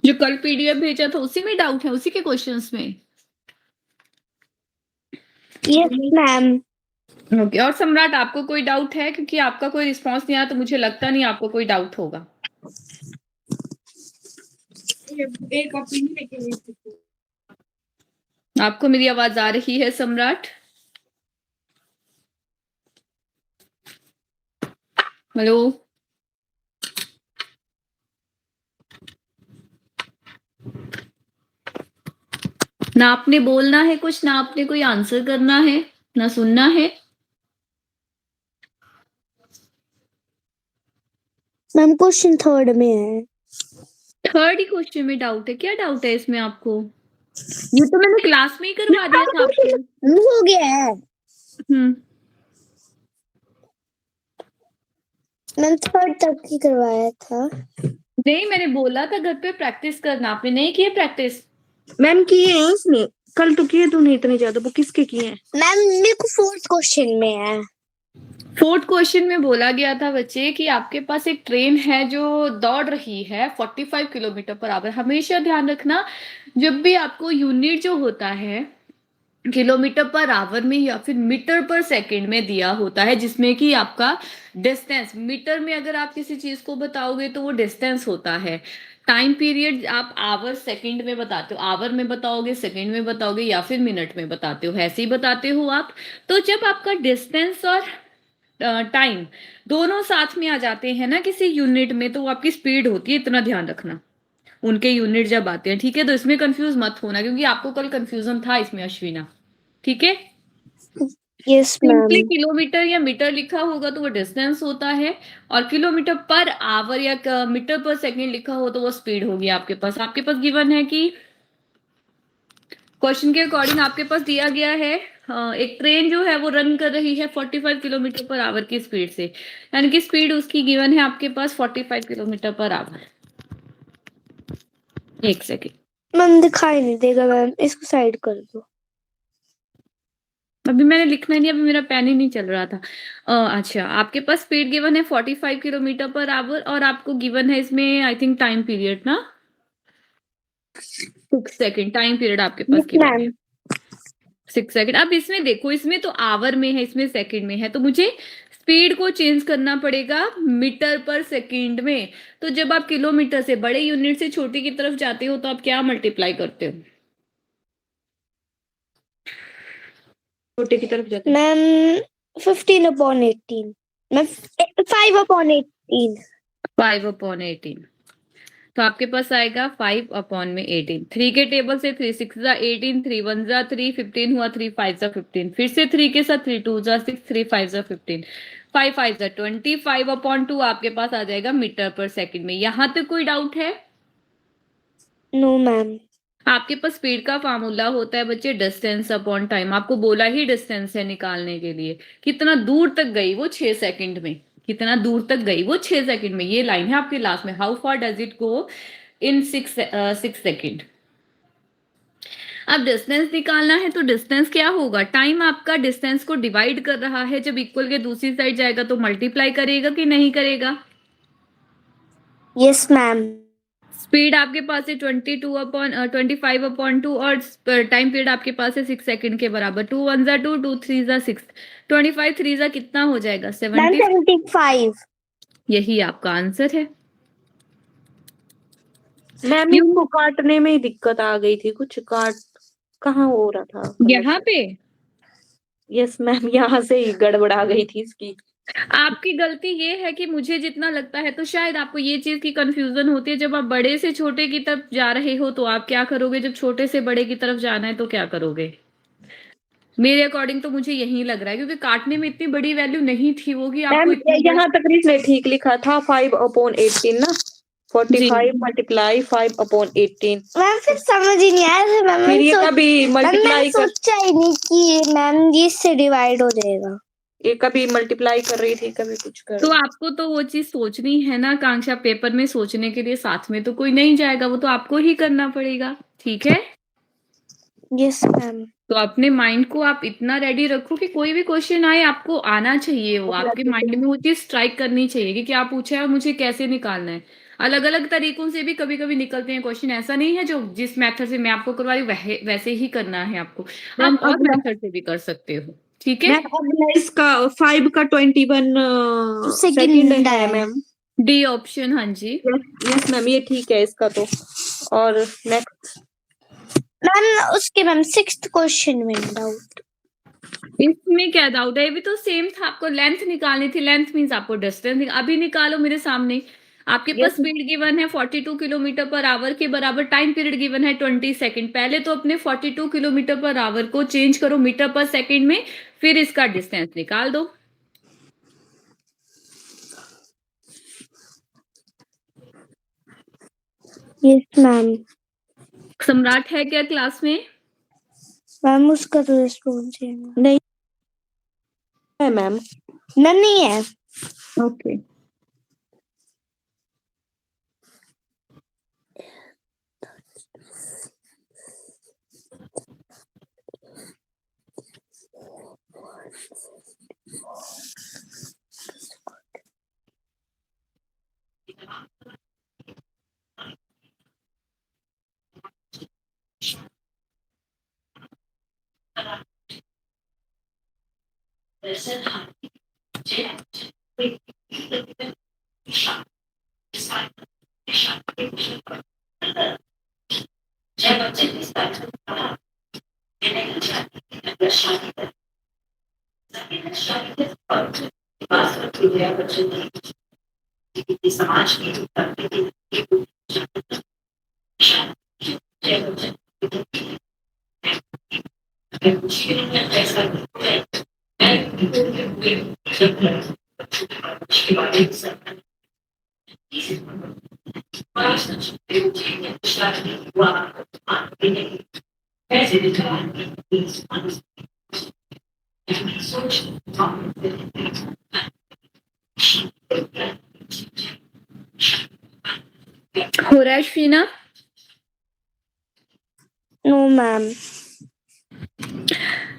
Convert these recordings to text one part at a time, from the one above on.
जो कल पीडीएफ भेजा था उसी में डाउट है, उसी के क्वेश्चंस में? Yes ma'am. ओके, और सम्राट आपको कोई डाउट है? क्योंकि आपका कोई रिस्पांस नहीं आया तो मुझे लगता नहीं आपको कोई डाउट होगा। आपको मेरी आवाज आ रही है सम्राट? हेलो, ना आपने बोलना है कुछ, ना आपने कोई आंसर करना है, ना सुनना है। मैम क्वेश्चन थर्ड में है। थर्ड ही क्वेश्चन में डाउट है? क्या डाउट है इसमें आपको? ये तो मैंने क्लास में ही करवा दिया था आपको। हो गया है मैम, थर्ड तक ही करवाया था। नहीं, मैंने बोला था घर पे प्रैक्टिस करना, आपने नहीं किया प्रैक्टिस? मैम किए हैं उसने, कल तो किए तूने इतने ज्यादा, वो किसके किए हैं? मैम मेरे को फोर्थ क्वेश्चन में है। फोर्थ क्वेश्चन में बोला गया था बच्चे कि आपके पास एक ट्रेन है जो दौड़ रही है 45 किलोमीटर पर आवर। हमेशा ध्यान रखना, जब भी आपको यूनिट जो होता है किलोमीटर पर आवर में या फिर मीटर पर सेकंड में दिया होता है, जिसमें कि आपका डिस्टेंस मीटर में अगर आप किसी चीज को बताओगे तो वो डिस्टेंस होता है। टाइम पीरियड आप आवर सेकंड में बताते हो, आवर में बताओगे, सेकंड में बताओगे या फिर मिनट में बताते हो, ऐसे ही बताते हो आप। तो जब आपका डिस्टेंस और टाइम दोनों साथ में आ जाते हैं ना किसी यूनिट में, तो वो आपकी स्पीड होती है, इतना ध्यान रखना उनके यूनिट जब आते हैं। ठीक है, तो इसमें कंफ्यूज मत होना क्योंकि आपको कल कंफ्यूजन था इसमें अश्विना। ठीक है, यस सिंपली मैम। किलोमीटर या मीटर लिखा होगा तो वो डिस्टेंस होता है, और किलोमीटर पर आवर या मीटर पर सेकंड लिखा हो तो वो स्पीड होगी आपके पास गिवन है कि क्वेश्चन के अकॉर्डिंग आपके पास दिया गया है एक ट्रेन जो है वो रन कर रही है 45 किलोमीटर पर आवर की स्पीड से, यानी कि स्पीड उसकी गिवन है आपके पास 45 किलोमीटर पर आवर। एक सेकेंड मैम दिखाई नहीं देगा मैम, इसको साइड कर दो। अभी मैंने लिखना नहीं, अभी मेरा पेन ही नहीं चल रहा था। अच्छा, आपके पास स्पीड गिवन है 45 किलोमीटर पर आवर, और आपको गिवन है इसमें आई थिंक टाइम पीरियड ना 6 सेकेंड टाइम पीरियड आपके पास गिवन है। Ma'am 6 second. अब इसमें देखो, इसमें तो आवर में है, इसमें सेकंड में है, तो मुझे स्पीड को चेंज करना पड़ेगा मीटर पर सेकंड में। तो जब आप किलोमीटर से बड़े यूनिट से छोटे की तरफ जाते हो तो आप क्या मल्टीप्लाई करते हो? छोटे की तरफ जाते मैम 15/18 मैम 5/18 5/18। तो आपके पास आएगा 5/18। 3 के टेबल से 3 6 जा 18, 3 1 जा 3, 15 हुआ, 3 5 जा 15, फिर से 3 के साथ 3 2 जा 6, 3 5 जा 15, 5 5 जा 20, 5/2 आपके पास आ जाएगा मीटर पर सेकंड में। यहां तक कोई डाउट है? No ma'am. आपके पास स्पीड का फार्मूला होता है बच्चे डिस्टेंस अपॉन टाइम। आपको बोला ही डिस्टेंस है निकालने के लिए। कितना दूर तक गई वो 6 सेकंड में, कितना दूर तक गई वो 6 सेकंड में, ये लाइन है आपके लास्ट में, how far does it go in 6 second. अब डिस्टेंस निकालना है तो डिस्टेंस क्या होगा, टाइम आपका डिस्टेंस को डिवाइड कर रहा है, जब इक्वल के दूसरी साइड जाएगा तो मल्टीप्लाई करेगा कि नहीं करेगा? Yes ma'am. स्पीड आपके पास है 25/2 और टाइम पीरियड आपके पास है 6 सेकंड के बराबर। 2 1 जा 2, 2 3 जा 6, 25 3 जा कितना हो जाएगा? मैम 70। 75। यही आपका आंसर है। मैम इनको काटने में ही दिक्कत आ गई थी, कुछ काट कहाँ हो रहा था यहाँ पे यस मैम, यहाँ से ही गड़बड़ा गई थी इसकी। आपकी गलती ये है कि मुझे जितना लगता है तो शायद आपको ये चीज की कंफ्यूजन होती है, जब आप बड़े से छोटे की तरफ जा रहे हो तो आप क्या करोगे, जब छोटे से बड़े की तरफ जाना है तो क्या करोगे? मेरे अकॉर्डिंग तो मुझे यही लग रहा है, क्योंकि काटने में इतनी बड़ी वैल्यू नहीं थी वो कि आपको मैम इतनी यहाँ तक इसने ठीक लिखा था 5/18 ना, 45 मल्टीप्लाई 5/18। मैम फिर समझ ही नहीं आया मैम। फिर ये कभी मल्टीप्लाई कर, सोचा ही नहीं कि मैम ये इससे डिवाइड हो जाएगा। ये कभी मल्टीप्लाई कर रही थी, कभी कुछ कर तो आपको तो वो चीज सोचनी है ना कांक्षा, पेपर में सोचने के लिए साथ में तो कोई नहीं जाएगा, वो तो आपको ही करना पड़ेगा। ठीक है, यस मैम। तो अपने माइंड को आप इतना रेडी रखो कि कोई भी क्वेश्चन आए आपको आना चाहिए, वो आपके माइंड में वो चीज स्ट्राइक करनी चाहिए कि क्या पूछा है और मुझे कैसे निकालना है। अलग अलग तरीकों से भी कभी कभी निकलते हैं क्वेश्चन, ऐसा नहीं है जो जिस मेथड से मैं आपको करवा रही हूँ वैसे ही करना है आपको, मैम आप और अगला, मेथड से भी कर सकते हो। ठीक है, मैम अगला इसका 5 का 21 सेकंड सेकंड है है। मैम। डी ऑप्शन, हाँ जी। यस मैम, ये ठीक है इसका तो। और नेक्स्ट मैम उसके मैम सिक्स्थ क्वेश्चन में डाउट। इसमें क्या डाउट है, ये भी तो सेम था, आपको लेंथ निकालनी थी, लेंथ मींस आपको डिस्टेंस, अभी निकालो मेरे सामने। आपके पास यस स्पीड गिवन है 42 किलोमीटर पर आवर के बराबर, टाइम पीरियड गिवन है 20 सेकंड। पहले तो अपने 42 किलोमीटर पर आवर को चेंज करो मीटर पर सेकंड में, फिर इसका डिस्टेंस निकाल दो। Yes ma'am. सम्राट है क्या क्लास में? मैम उसका तो रिस्पॉन्स है नहीं है मैम। मैम, नहीं है। ओके, हो रहा है Sheena? No ma'am.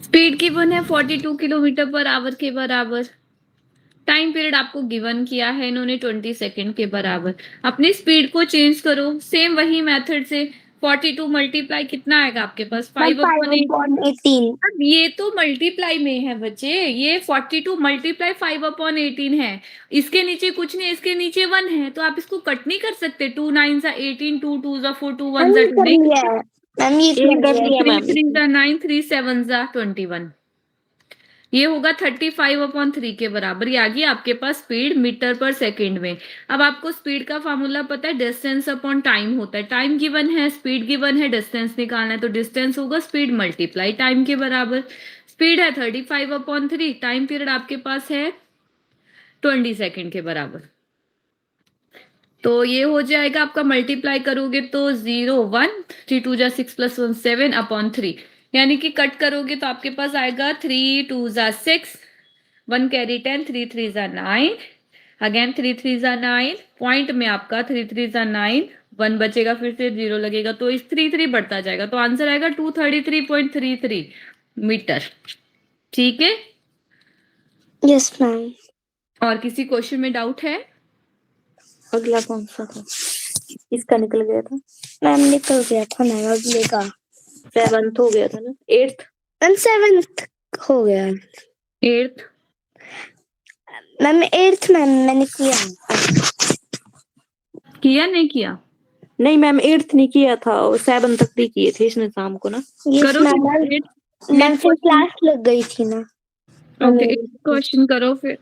Speed given है 42 किलोमीटर पर आवर के बराबर, टाइम पीरियड आपको गिवन किया है इन्होंने 20 सेकंड के बराबर। अपनी स्पीड को चेंज करो सेम वही मेथड से, 42 मल्टीप्लाई कितना आएगा आपके पास, 5/18। अब ये तो मल्टीप्लाई में है बच्चे, ये 42 मल्टीप्लाई 5/18 है, इसके नीचे कुछ नहीं, इसके नीचे 1 है, तो आप इसको कट नहीं कर सकते। 2 9 18, 2 2 4, 2 1 मैम ये 2 कर नहीं, लिया है मैम, ये ये कर कर लिया लिया है। 3 मैम। 3 9, 3 7 21, ये होगा 35/3 के बराबर। ये आ गई आपके पास स्पीड मीटर पर सेकंड में। अब आपको स्पीड का फॉर्मूला पता है, डिस्टेंस अपॉन टाइम होता है, टाइम गिवन है, स्पीड गिवन है, डिस्टेंस निकालना है, तो डिस्टेंस होगा स्पीड मल्टीप्लाई टाइम के बराबर। स्पीड है 35/3, टाइम पीरियड आपके पास है 20 सेकंड के बराबर, तो ये हो जाएगा आपका, मल्टीप्लाई करोगे तो 0 1, 3 2 जा 6 + 1 7/3, यानी कि कट करोगे तो आपके पास आएगा 3 2 जा 6, 1 कैरी 10, 3 3 जा 9, अगेन 3 3 जा 9, पॉइंट में आपका 3 3 जा 9, 1 बचेगा, फिर से 0 लगेगा, तो इस 3 3 बढ़ता जाएगा, तो आंसर आएगा 233.33 मीटर। ठीक है, यस मैम। और किसी क्वेश्चन में डाउट है? अगला कौन सा था? इसका निकल गया था मैम, निकल गया था मैम अगले का। 7th हो गया था ना, 8th। मैम 7th हो गया। 8th मैम 8th मैम मैंने किया। किया नहीं किया? नहीं मैम 8th नहीं किया था, 7 तक भी किए थे इसने शाम को ना। यस करो मैम। फिर मैम फिर क्वेश्चन। क्लास लग गई थी ना। ओके, क्वेश्चन करो फिर।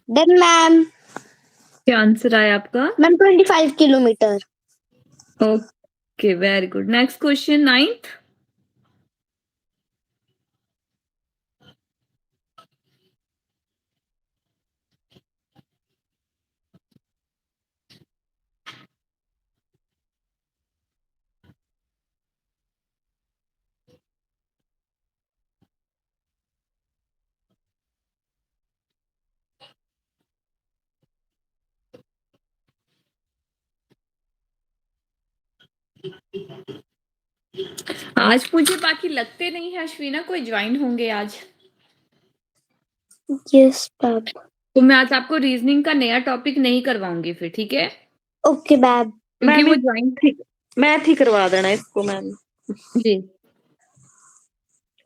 Then ma'am. क्या आंसर आया आपका? Ma'am 25 kilometre. Okay, very good. Next question 9th। आज मुझे बाकी लगते नहीं है अश्विना कोई ज्वाइन होंगे आज। Yes ma'am. तो मैं आज आपको रीजनिंग का नया टॉपिक नहीं करवाऊंगी फिर, ठीक है? Okay ma'am. क्योंकि मैम वो ज्वाइन मैथ ही करवा देना इसको मैम। जी,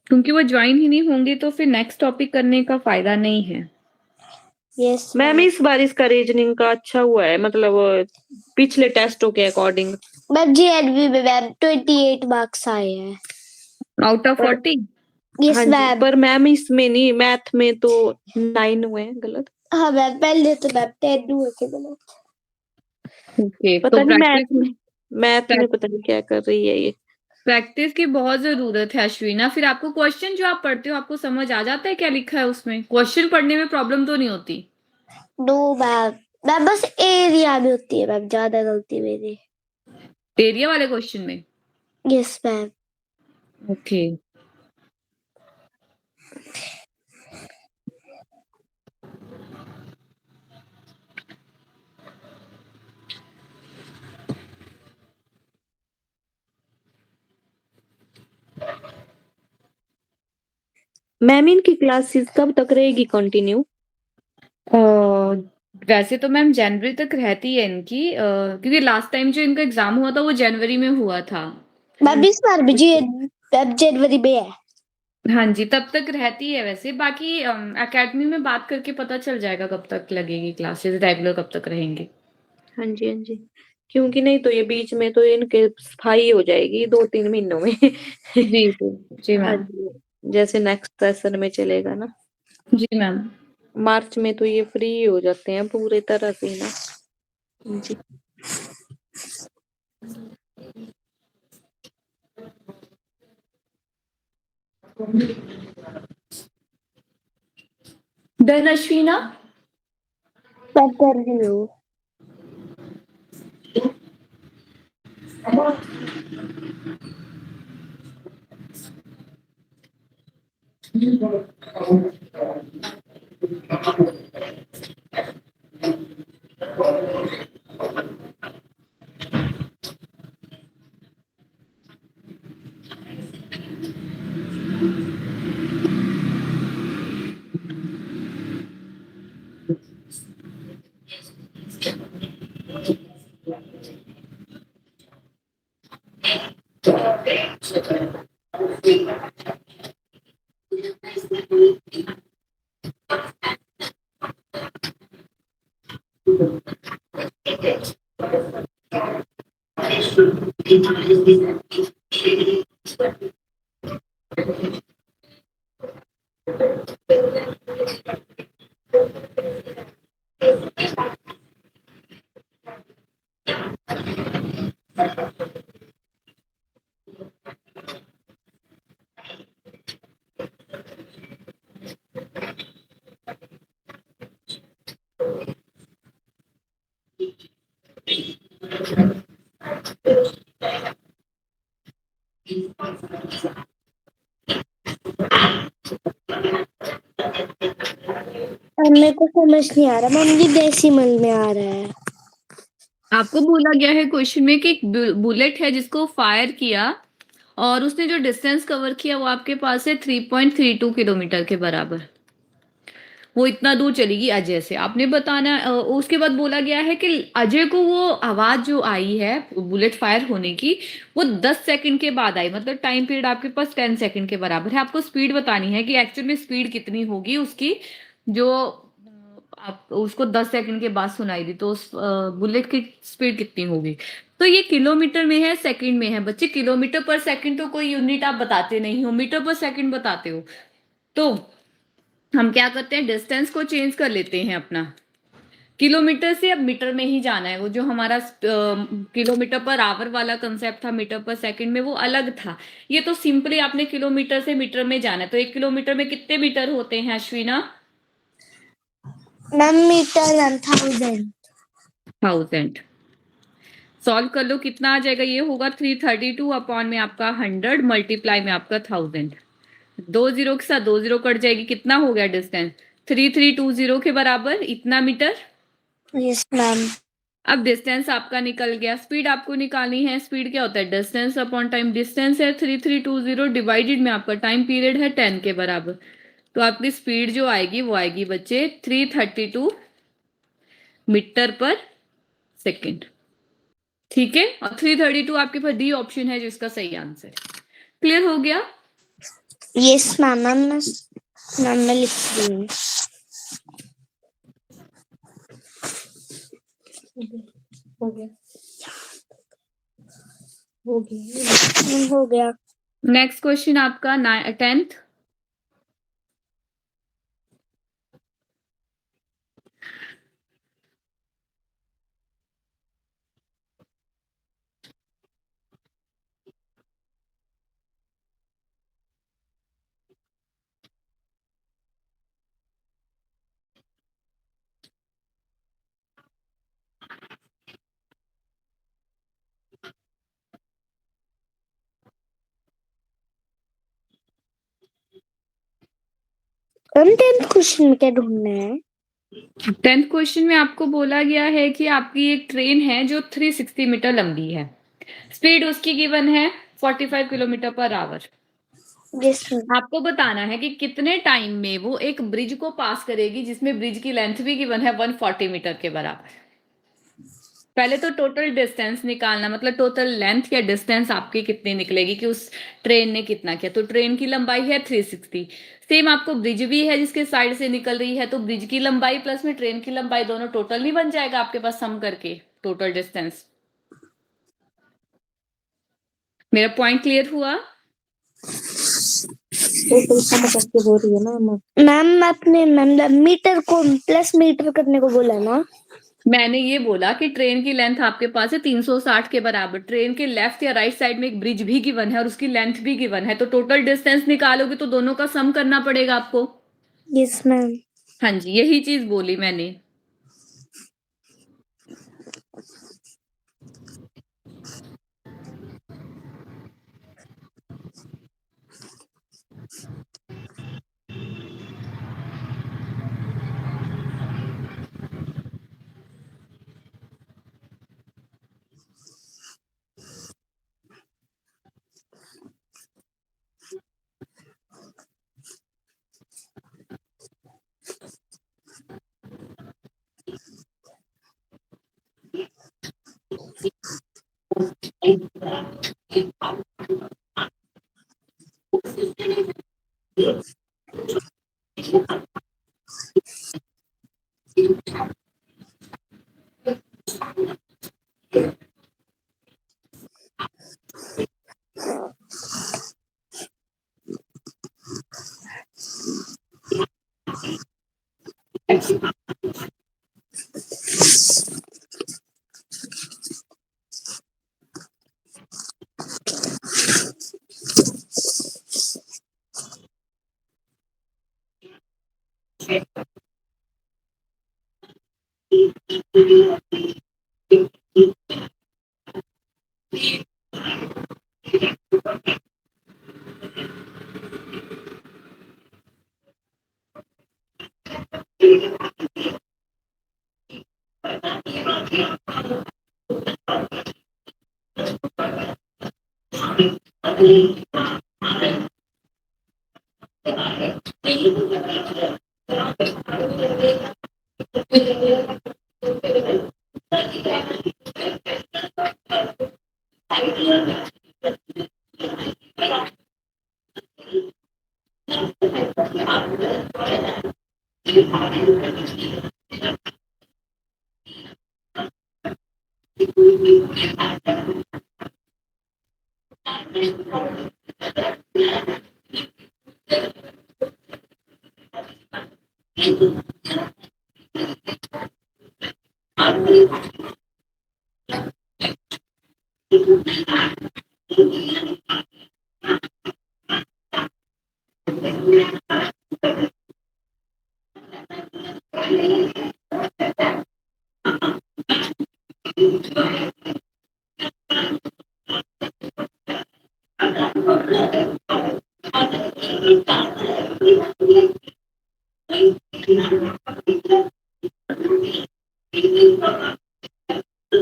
क्योंकि वो ज्वाइन ही नहीं होंगे तो फिर नेक्स्ट टॉपिक करने का फायदा नहीं है। यस मैम इस बार इसका रीजनिंग का अच्छा हुआ है, मतलब पिछले टेस्टों के अकॉर्डिंग। मैम जीएनवी में मैम 28 मार्क्स आए हैं। Out of 40? यस हाँ जी, मैम। पर मैम इसमें नहीं, मैथ में तो 9 हुए हैं गलत। हाँ मैम, पहले तो मैम 10 हुए थे गलत। ओके, पता तो नहीं प्रैक्टिस मैथ में पता नहीं क्या कर रही है ये। प्रैक्टिस की बहुत जरूरत है अश्विना। फिर आपको क्वेश्चन जो आप पढ़ते हो आपको समझ आ जाता है क्या लिखा है उसमें? क्वेश्चन पढ़ने में प्रॉब्लम तो नहीं होती? नो मैम, मैम बस एरिया में होती है मैम ज्यादा गलती मेरी। एरिया वाले क्वेश्चन में? Yes ma'am. ओके। मैम इनकी क्लासेस कब तक रहेगी कंटिन्यू? वैसे तो मैम जनवरी तक रहती है इनकी, क्योंकि लास्ट टाइम जो इनका एग्जाम हुआ था वो जनवरी में हुआ था। मैम इस बार भी जी मैम जनवरी में है। हाँ जी, तब तक रहती है। वैसे बाकी एकेडमी में बात करके पता चल जाएगा कब तक लगेगी क्लासेस, रेगुलर कब तक रहेंगे। हाँ जी, हाँ जी, क्योंकि नहीं तो ये बीच में तो इनके सफाई हो जाएगी 2-3 महीनों में। जी जी जी हाँ मैम। जी, जैसे नेक्स्ट सेशन में चलेगा ना, जी मैम। मार्च में तो ये फ्री हो जाते हैं पूरी तरह से ना। जी। डन अश्विना? मैं कर रही हूँ। मेरे को समझ नहीं आ रहा मैम, ये डेसिमल में आ रहा है। आपको बोला गया है क्वेश्चन में कि एक बुलेट है जिसको फायर किया और उसने जो डिस्टेंस कवर किया वो आपके पास है 3.32 किलोमीटर के बराबर। वो इतना दूर चलेगी अजय से, आपने बताना। उसके बाद बोला गया है कि अजय को वो आवाज जो आई है बुलेट फायर होने की वो 10 सेकंड के बाद आई, मतलब टाइम पीरियड आपके पास 10 सेकंड के बराबर है। आपको स्पीड बतानी है कि एक्चुअल में स्पीड कितनी होगी उसकी, जो आप उसको 10 सेकंड के बाद सुनाई दी, तो उस बुलेट की स्पीड कितनी होगी। तो ये किलोमीटर में है, सेकंड में है। बच्चे किलोमीटर पर सेकंड तो कोई यूनिट आप बताते नहीं हो, मीटर पर सेकंड बताते हो। तो हम क्या करते हैं, डिस्टेंस को चेंज कर लेते हैं अपना, किलोमीटर से अब मीटर में ही जाना है। वो जो हमारा किलोमीटर पर आवर वाला कंसेप्ट था मीटर पर सेकंड में, वो अलग था। ये तो सिंपली आपने किलोमीटर से मीटर में जाना है। तो 1 किलोमीटर में कितने मीटर होते हैं अश्विना? Ma'am metre ma'am 1000। 1000। सॉल्व कर लो, कितना आ जाएगा? ये होगा 332 अपॉन में आपका 100 मल्टीप्लाई में आपका 1000। 2 जीरो के साथ 2 जीरो कट जाएगी, कितना हो गया डिस्टेंस? 3320 के बराबर, इतना मीटर। Yes ma'am. अब डिस्टेंस आपका निकल गया, स्पीड आपको निकालनी है। स्पीड क्या होता है? Distance upon time. डिस्टेंस है 3320 डिवाइडेड में आपका टाइम पीरियड है 10 के बराबर। तो आपकी स्पीड जो आएगी वो आएगी बच्चे 332 मीटर पर सेकेंड। ठीक है, और 332 आपके पास डी ऑप्शन है जिसका सही आंसर है। क्लियर हो गया? Yes ma'am. मैं लिख रही हूँ। हो गया हो गया हो गया। नेक्स्ट क्वेश्चन आपका 10th। हम 10th क्वेश्चन में क्या ढूंढना है? 10th क्वेश्चन में आपको बोला गया है कि आपकी एक ट्रेन है जो 360 मीटर लंबी है। स्पीड उसकी गिवन है 45 kilometre per our. Yes ma'am. आपको बताना है कि कितने टाइम में वो एक ब्रिज को पास करेगी जिसमें ब्रिज की लेंथ भी गिवन है 140 मीटर के बराबर। पहले तो टोटल डिस्टेंस निकालना, मतलब टोटल लेंथ या डिस्टेंस आपकी कितनी निकलेगी कि उस ट्रेन ने कितना किया। तो ट्रेन की लंबाई है 360। सेम आपको ब्रिज भी है जिसके साइड से निकल रही है, तो ब्रिज की लंबाई प्लस में ट्रेन की लंबाई दोनों टोटल नहीं बन जाएगा आपके पास सम करके टोटल डिस्टेंस। मेरा पॉइंट क्लियर हुआ? टोटल सम करके बोल रही है ना मैम आपने मीटर को प्लस मीटर करने को बोला ना? मैंने ये बोला कि ट्रेन की लेंथ आपके पास है 360 के बराबर। ट्रेन के लेफ्ट या राइट साइड में एक ब्रिज भी गिवन है और उसकी लेंथ भी गिवन है, तो टोटल डिस्टेंस निकालोगे तो दोनों का सम करना पड़ेगा आपको। Yes ma'am. हाँ जी, यही चीज बोली मैंने।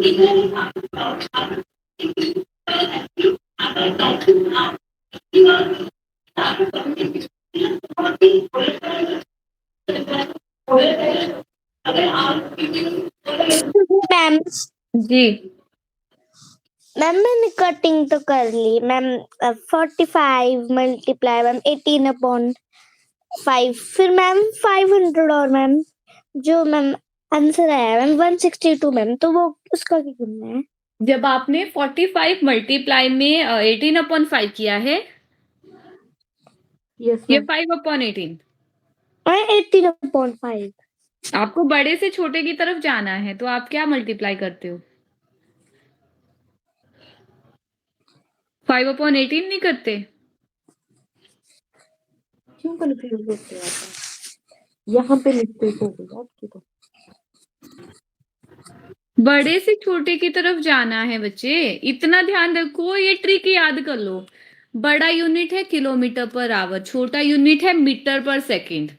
मैम जी मैम मैंने कटिंग तो कर ली मैम 45 मल्टीप्लाई मैम 18/5 फिर मैम 500 और मैम जो मैम आंसर आया मैम 162 मैम तो वो उसका क्या करना है जब आपने 45 मल्टीप्लाई में 18/5 किया है यस ये मैम 5/18 18/5 आपको बड़े से छोटे की तरफ जाना है तो आप क्या मल्टीप्लाई करते हो 5/18 नहीं करते क्यों कंफ्यूज होते हैं आप यहाँ पे मिस्टेक हो गई आपकी तो बड़े से छोटे की तरफ जाना है बच्चे इतना ध्यान रखो ये ट्रिक याद कर लो बड़ा यूनिट है किलोमीटर पर आवर छोटा यूनिट है मीटर पर सेकंड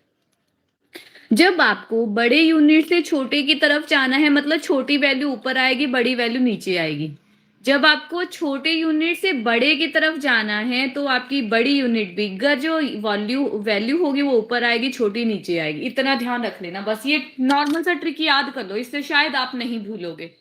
जब आपको बड़े यूनिट से छोटे की तरफ जाना है मतलब छोटी वैल्यू ऊपर आएगी बड़ी वैल्यू नीचे आएगी जब आपको छोटे यूनिट से बड़े की तरफ जाना है तो आपकी बड़ी यूनिट बिगर जो वैल्यू होगी वो ऊपर आएगी छोटी नीचे आएगी इतना ध्यान रख लेना बस ये नॉर्मल सा ट्रिक याद कर लो इससे शायद आप नहीं भूलोगे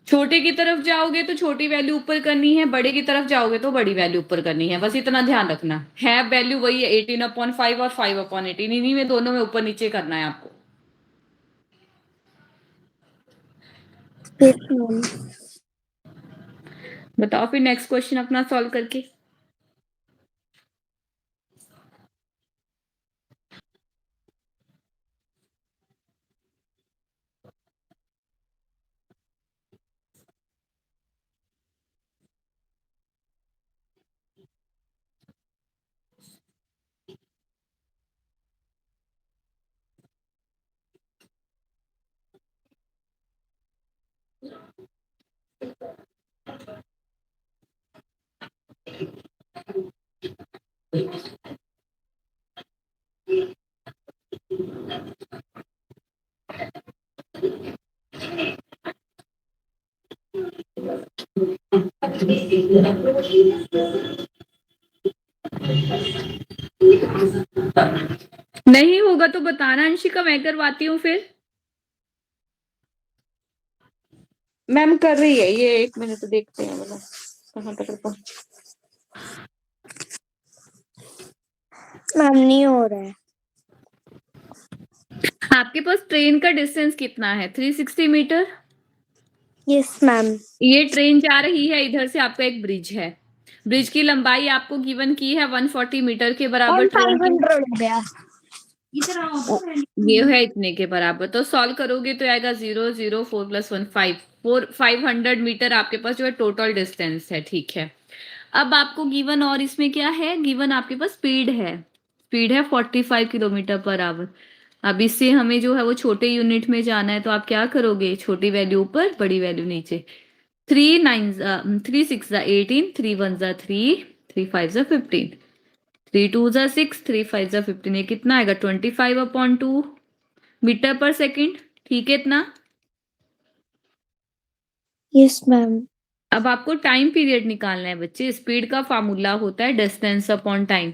छोटे की तरफ जाओगे तो छोटी वैल्यू ऊपर करनी है बड़े की तरफ जाओगे तो बड़ी वैल्यू ऊपर करनी है बस इतना ध्यान रखना है वैल्यू वही है 18/5 और 5/18 इन्हीं में दोनों में ऊपर नीचे करना है आपको यस मैम बताओ फिर नेक्स्ट क्वेश्चन अपना सॉल्व करके नहीं होगा तो बताना अंशिका मैं करवाती हूँ फिर मैम कर रही है ये 1 मिनट देखते हैं मतलब कहाँ तक पहुंच मैम नहीं हो रहा है आपके पास ट्रेन का डिस्टेंस कितना है 360 मीटर यस मैम ये ट्रेन जा रही है इधर से आपका एक ब्रिज है ब्रिज की लंबाई आपको गिवन की है 140 मीटर के बराबर और ट्रेन की 500 हो गया ये है इतने के बराबर तो सॉल्व करोगे तो आएगा 004 + 1 500 मीटर आपके पास जो है टोटल डिस्टेंस है ठीक है अब आपको गिवन और इसमें क्या है गिवन आपके पास स्पीड है 45 किलोमीटर पर आवर अब इससे हमें जो है वो छोटे यूनिट में जाना है तो आप क्या करोगे छोटी वैल्यू ऊपर बड़ी वैल्यू नीचे 3 6 18 3 1 3 3 5 15 3 2 6 3 5 15 ये कितना आएगा 25/2 मीटर पर सेकंड ठीक है इतना यस मैम अब आपको टाइम पीरियड निकालना है बच्चे स्पीड का फार्मूला होता है डिस्टेंस अपॉन टाइम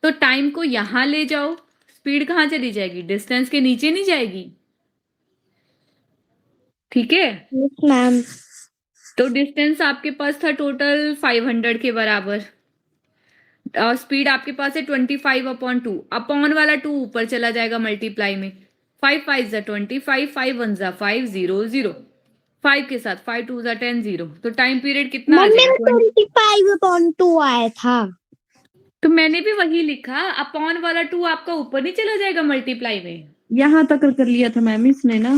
तो टाइम को यहां ले जाओ स्पीड कहाँ चली जाएगी डिस्टेंस के नीचे नहीं जाएगी ठीक है यस मैम तो डिस्टेंस आपके पास था टोटल 500 के बराबर और स्पीड आपके पास है 25/2 अपॉन वाला 2 ऊपर चला जाएगा मल्टीप्लाई में 5 5 जा 25 5 1 जा 5 0 0 5 के साथ 5 2 जा 10 0 तो टाइम पीरियड कितना आ मैम जाएगा मेरा 25/2 आया था तो मैंने भी वही लिखा अपॉन वाला 2 आपका ऊपर नहीं चला जाएगा मल्टीप्लाई में यहाँ तक कर लिया था मैम इसने ना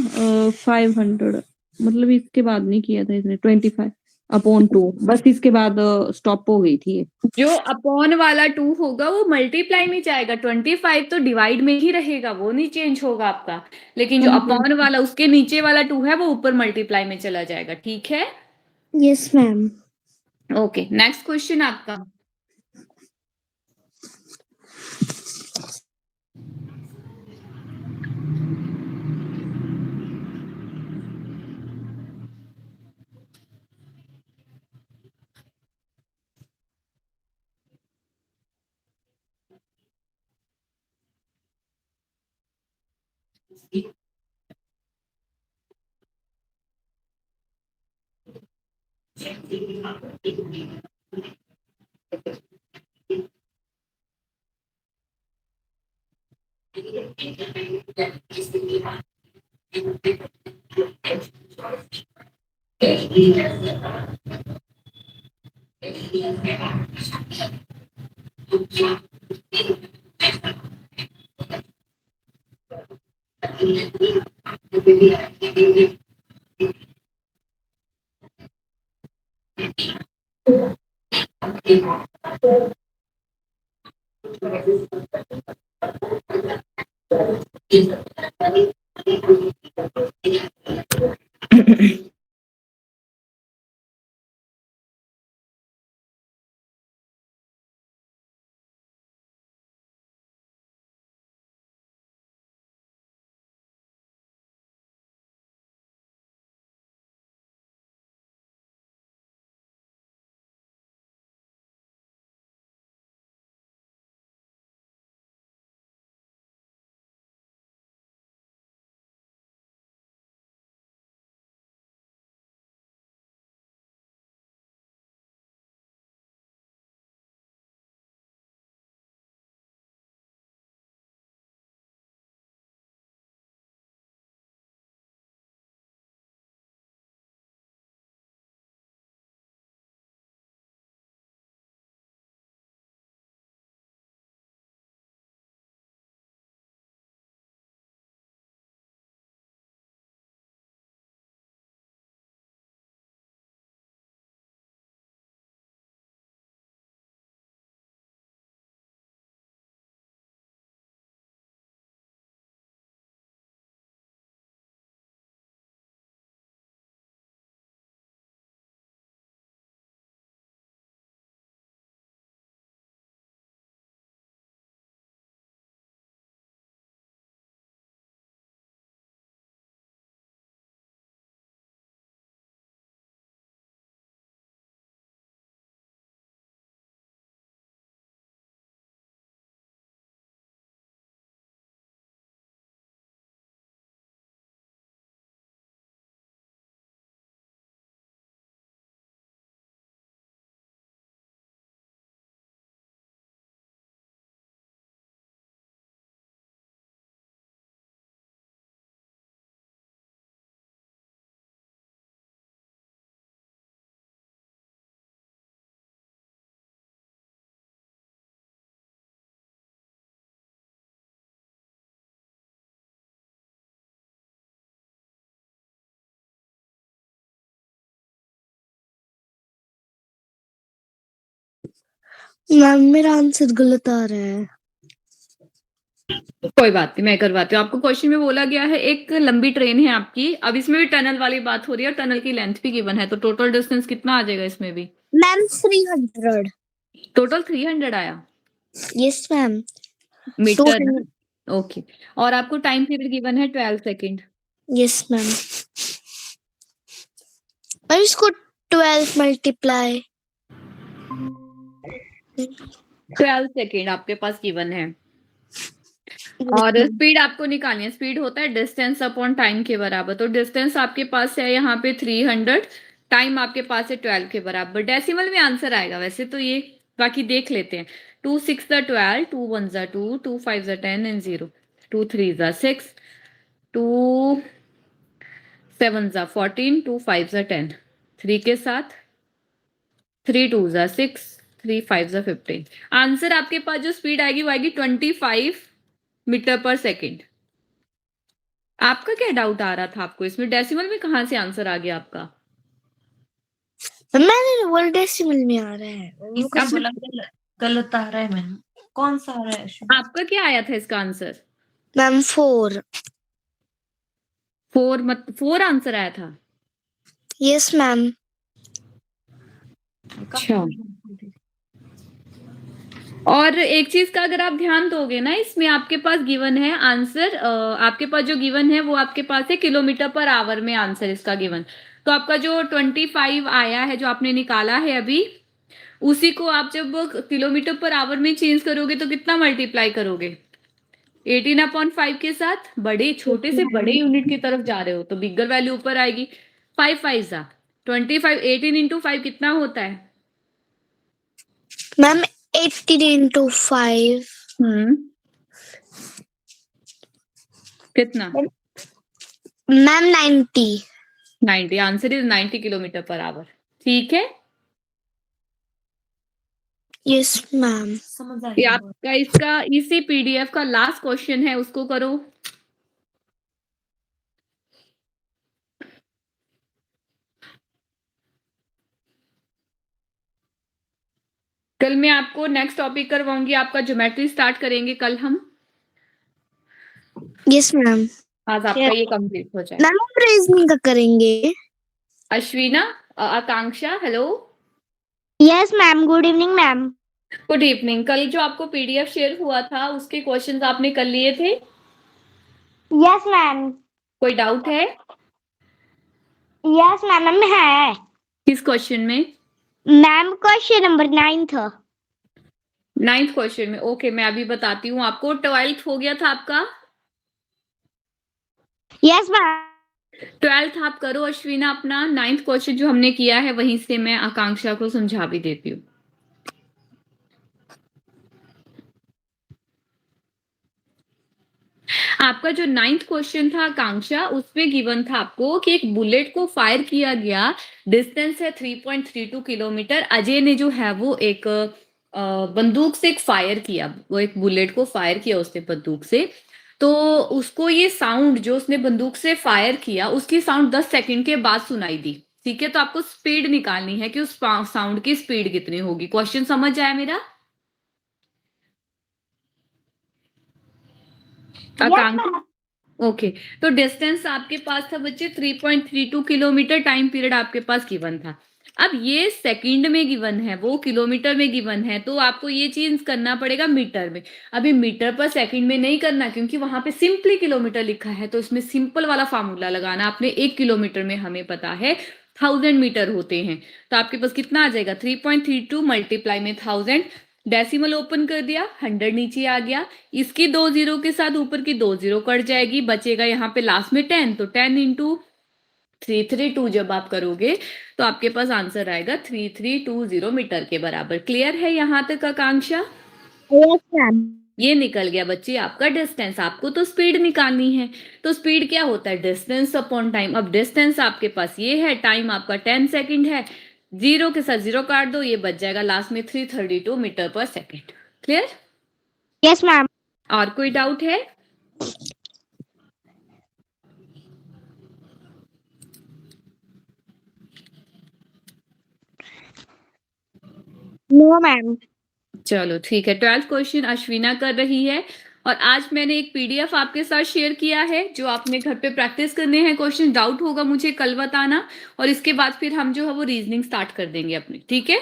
500 मतलब इसके बाद नहीं किया था इसने 25/2 बस इसके बाद स्टॉप हो गई थी ये जो अपॉन वाला 2 होगा वो मल्टीप्लाई में जाएगा 25 तो डिवाइड में ही रहेगा वो नहीं चेंज होगा आपका लेकिन जो अपॉन वाला उसके नीचे वाला 2 है वो ऊपर मल्टीप्लाई में चला जाएगा ठीक है yes ma'am okay next question आपका मैम मेरा आंसर गलत आ रहा है। कोई बात नहीं, मैं करवाती हूँ। आपको क्वेश्चन में बोला गया है एक लंबी ट्रेन है आपकी, अब इसमें भी टनल वाली बात हो रही है और टनल की लेंथ भी गिवन है, तो टोटल डिस्टेंस कितना आ जाएगा इसमें भी? मैम 300। टोटल 300 आया यस मैम। मीटर ना? ओके। और आपको टाइम पीरियड गिवन है 12 सेकेंड। Yes ma'am. और इसको 12 मल्टीप्लाई 12 सेकेंड आपके पास गिवन है। और स्पीड आपको निकालनी है। स्पीड होता है डिस्टेंस अपॉन टाइम के बराबर, तो डिस्टेंस आपके पास है यहाँ पे 300, टाइम आपके पास है 12 के बराबर। डेसिमल में आंसर आएगा वैसे तो ये, बाकी देख लेते हैं। 2 6 12, 2 1 2, 2 5 10 एंड 0, 2 3 6, 2 7 14, 2 5 10, 3 के साथ 3 2 6, 3 5 15। आंसर आपके पास जो स्पीड आएगी वो आएगी 25 मीटर पर सेकेंड। आपका क्या डाउट आ रहा था आपको इसमें? डेसिमल में कहाँ से आंसर आ गया आपका? मैंने बोला डेसिमल में आ रहा है। इसका बोला गलत आ रहा है मैम। कौन सा आ रहा है? आपका क्या आया था इसका आंसर? मैम 4। 4 आंसर आया था। Yes ma'am. अच्छा। और एक चीज का अगर आप ध्यान दोगे ना, इसमें आपके पास गिवन है आंसर, आपके पास जो गिवन है वो आपके पास है किलोमीटर पर आवर में आंसर इसका गिवन। तो आपका जो 25 आया है जो आपने निकाला है अभी, उसी को आप जब किलोमीटर पर आवर में चेंज करोगे तो कितना मल्टीप्लाई करोगे? 18/5 के साथ बड़े छोटे से बड़े यूनिट की तरफ जा रहे हो तो बिगर वैल्यू ऊपर आएगी। 5 5 25, 18 into 5 कितना होता है? मैम 18 into 5 कितना? Ma'am 90। 90। Answer is 90 kilometre per our. ठीक है, यस मैम। ये आपका इसका इसी पीडीएफ का लास्ट क्वेश्चन है, उसको करो। कल मैं आपको नेक्स्ट टॉपिक करवाऊंगी, आपका ज्योमेट्री स्टार्ट करेंगे कल हम। Yes ma'am. आज आपका ये कंप्लीट हो जाए। मैम हम रीजनिंग का करेंगे। Ashwina, Akanksha, hello. Yes ma'am, good evening ma'am. Good evening. कल जो आपको पीडीएफ शेयर हुआ था उसके क्वेश्चंस आपने कर लिए थे? Yes ma'am. कोई डाउट है? यस मैम, मैम है। किस क्वेश्चन में? मैम क्वेश्चन नंबर 9 था। 9th क्वेश्चन में। ओके, मैं अभी बताती हूँ आपको। 12th हो गया था आपका? Yes ma'am. 12th आप करो अश्विना अपना। 9th क्वेश्चन जो हमने किया है वहीं से मैं आकांक्षा को समझा भी देती हूँ। आपका जो 9th क्वेश्चन था आकांक्षा, उसमें गिवन था आपको कि एक बुलेट को फायर किया गया, डिस्टेंस है 3.32 किलोमीटर। अजय ने जो है वो एक बंदूक से एक फायर किया, वो एक बुलेट को फायर किया उसने बंदूक से। तो उसको ये साउंड जो उसने बंदूक से फायर किया उसकी साउंड 10 सेकंड के बाद सुनाई दी। ठीक है, तो आपको स्पीड निकालनी है कि उस साउंड की स्पीड कितनी होगी। क्वेश्चन समझ आया मेरा? आकांक्षा, ओके। तो डिस्टेंस आपके पास था बच्चे 3.32 किलोमीटर, टाइम पीरियड आपके पास गिवन था। अब ये सेकंड में गिवन है, वो किलोमीटर में गिवन है, तो आपको ये चीज करना पड़ेगा मीटर में। अभी मीटर पर सेकंड में नहीं करना क्योंकि वहां पे सिंपली किलोमीटर लिखा है, तो इसमें सिंपल वाला फार्मूला लगाना आपने। 1 किलोमीटर में हमें पता है 1000 मीटर होते हैं, तो आपके पास कितना आ जाएगा? 3.32 मल्टीप्लाई में 1000, डेसिमल ओपन कर दिया, 100 नीचे आ गया। इसकी 2 जीरो के साथ ऊपर की 2 जीरो कट जाएगी, बचेगा यहाँ पे लास्ट में 10। तो 10 इंटू 332 जब आप करोगे तो आपके पास आंसर आएगा 3320 मीटर के बराबर। क्लियर है यहाँ तक आकांक्षा? Yes ma'am. ये निकल गया बच्चे आपका डिस्टेंस। आपको तो स्पीड निकालनी है, तो स्पीड क्या होता है? Distance upon time. अब डिस्टेंस आपके पास ये है, टाइम आपका 10 सेकंड है, जीरो के साथ जीरो काट दो, ये बच जाएगा लास्ट में 332 मीटर पर सेकंड। क्लियर? Yes ma'am. और कोई डाउट है? No ma'am. चलो ठीक है। 12th क्वेश्चन अश्विना कर रही है, और आज मैंने एक पीडीएफ आपके साथ शेयर किया है जो आपने घर पे प्रैक्टिस करने हैं। क्वेश्चन डाउट होगा मुझे कल बताना, और इसके बाद फिर हम जो है वो रीजनिंग स्टार्ट कर देंगे अपनी। ठीक है?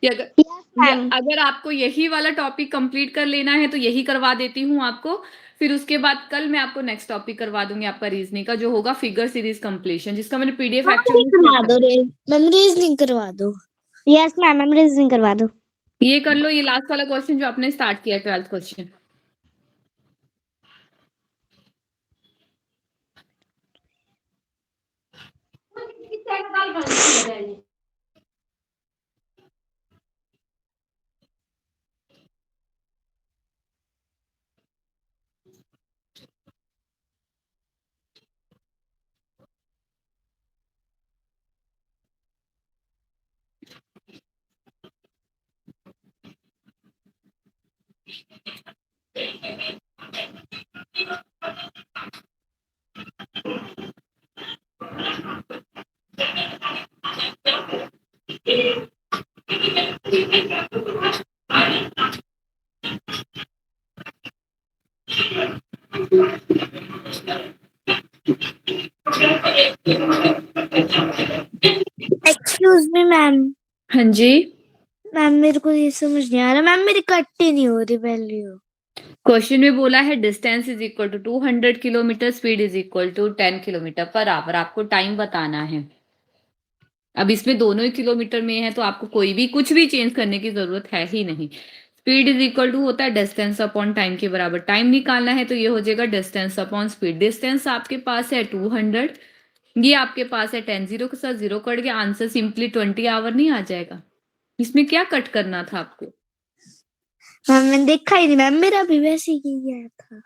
अगर आपको यही वाला टॉपिक कंप्लीट कर लेना है तो यही करवा देती हूँ आपको। फिर उसके बाद कल मैं आपको नेक्स्ट टॉपिक करवा दूंगी आपका रीजनिंग का, जो होगा फिगर सीरीज कंप्लीशन, जिसका मैंने पीडीएफ करवा दो मैम, रीजनिंग करवा दो। यस मैम, मैम रीजनिंग करवा दो। ये कर लो, ये लास्ट वाला क्वेश्चन जो आपने स्टार्ट किया 12th question. Excuse me ma'am. हाँ जी, मैम मेरे को ये समझ नहीं आ रहा मैम, मेरी कट ही नहीं हो रही वैल्यू। क्वेश्चन में बोला है distance is equal to 200 kilometre, speed is equal to 10 kilometre per hour. आपको टाइम बताना है। अब इसमें दोनों ही किलोमीटर में है तो आपको कोई भी कुछ भी चेंज करने की जरूरत है ही नहीं। स्पीड इज इक्वल टू होता है डिस्टेंस अपॉन टाइम के बराबर। टाइम निकालना है तो ये हो जाएगा डिस्टेंस अपॉन स्पीड। डिस्टेंस आपके पास है 200, ये आपके पास है 10, जीरो के साथ जीरो कट गया, आंसर सिंपली 20 आवर नहीं आ जाएगा? इसमें क्या कट करना था आपको? मैम मैंने देखा ही नहीं मैम, मेरा भी वैसे ही गया था।